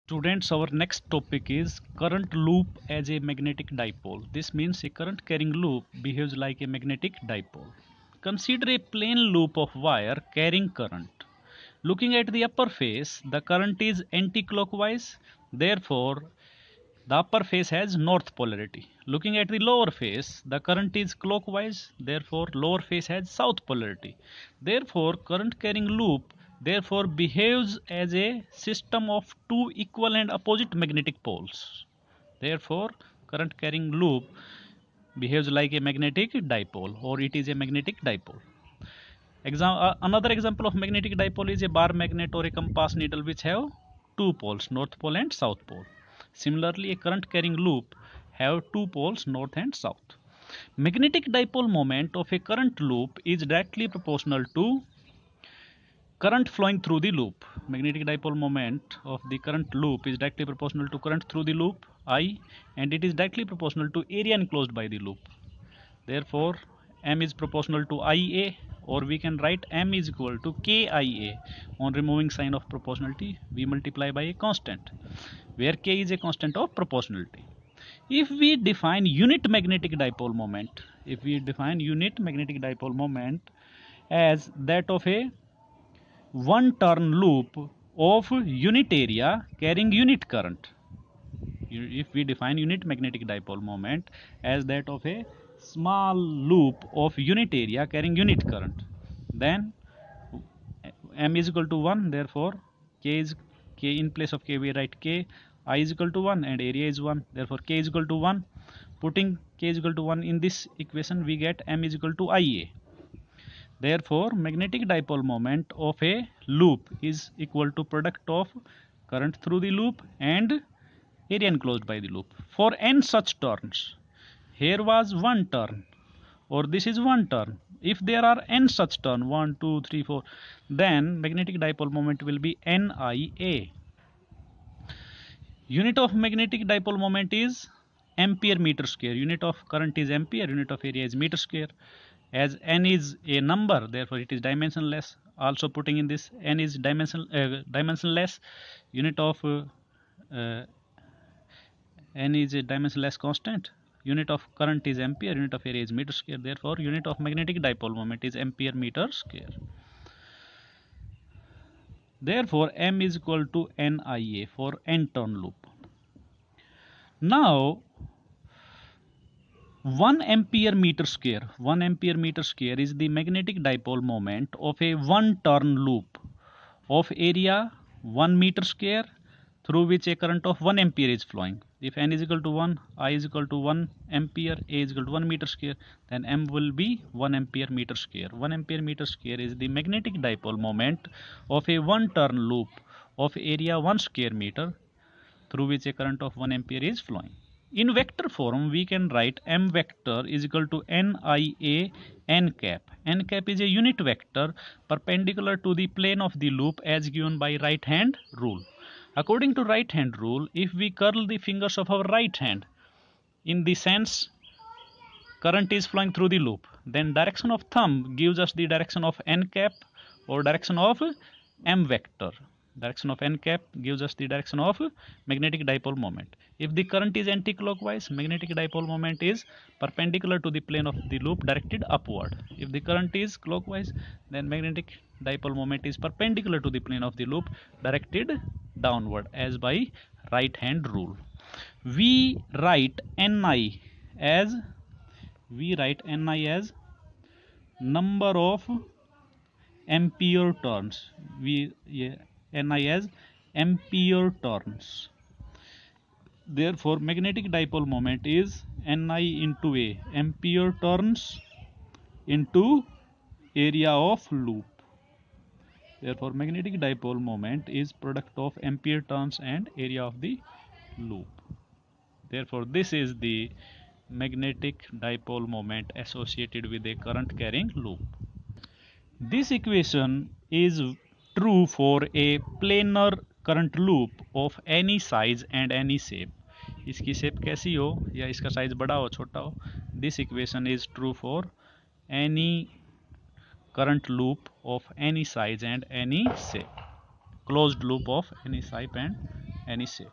Students, our next topic is current loop as a magnetic dipole. This means a current carrying loop behaves like a magnetic dipole. Consider a plain loop of wire carrying current. Looking at the upper face, the current is anti-clockwise, therefore the upper face has north polarity. Looking at the lower face, the current is clockwise, therefore lower face has south polarity. Therefore current carrying loop therefore behaves as a system of two equal and opposite magnetic poles. Therefore current carrying loop behaves like a magnetic dipole, or it is a magnetic dipole. Another example of magnetic dipole is a bar magnet or a compass needle which have two poles, north pole and south pole. Similarly, a current carrying loop have two poles, north and south. Magnetic dipole moment of a current loop is directly proportional to current flowing through the loop. Magnetic dipole moment of the current loop is directly proportional to current through the loop I, and it is directly proportional to area enclosed by the loop. Therefore M is proportional to Ia, or we can write M is equal to KIA. On removing sign of proportionality, we multiply by a constant, where K is a constant of proportionality. If we define unit magnetic dipole moment, as that of a one turn loop of unit area carrying unit current, if we define unit magnetic dipole moment as that of a small loop of unit area carrying unit current, then M is equal to 1, therefore K is K, in place of K we write K, I is equal to 1 and area is 1, therefore K is equal to 1. Putting K is equal to 1 in this equation, we get M is equal to Ia. Therefore magnetic dipole moment of a loop is equal to product of current through the loop and area enclosed by the loop. For n such turns, here was one turn, or this is one turn. If there are n such turn, 1, 2, 3, 4, then magnetic dipole moment will be NIA. Unit of magnetic dipole moment is ampere meter square. Unit of current is ampere, unit of area is meter square. As n is a number, therefore it is dimensionless. Also putting in this, n is dimensionless. Unit of n is a dimensionless constant. Unit of current is ampere, unit of area is meter square. Therefore unit of magnetic dipole moment is ampere meter square. Therefore M is equal to NIA for n turn loop. Now 1 ampere meter square is the magnetic dipole moment of a one turn loop of area 1 meter square through which a current of 1 ampere is flowing. If n is equal to 1, I is equal to 1 ampere, A is equal to 1 meter square, then M will be 1 ampere meter square. 1 ampere meter square is the magnetic dipole moment of a one turn loop of area 1 square meter through which a current of 1 ampere is flowing. In vector form, we can write M vector is equal to NIA n cap. N cap is a unit vector perpendicular to the plane of the loop as given by right hand rule. According to right hand rule, if we curl the fingers of our right hand in the sense current is flowing through the loop, then direction of thumb gives us the direction of n cap or direction of M vector. Direction of n cap gives us the direction of magnetic dipole moment. If the current is anti-clockwise, magnetic dipole moment is perpendicular to the plane of the loop directed upward. If the current is clockwise, then magnetic dipole moment is perpendicular to the plane of the loop directed downward as by right hand rule. We write Ni as number of ampere turns. Ni as ampere turns. Therefore magnetic dipole moment is Ni into a ampere turns into area of loop. Therefore magnetic dipole moment is product of ampere turns and area of the loop. Therefore this is the magnetic dipole moment associated with a current carrying loop. This equation is true for a planar current loop of any size and any shape. इसकी shape कैसी हो या इसका size बड़ा हो छोटा हो, this equation is true for any current loop of any size and any shape, closed loop of any shape and Any say?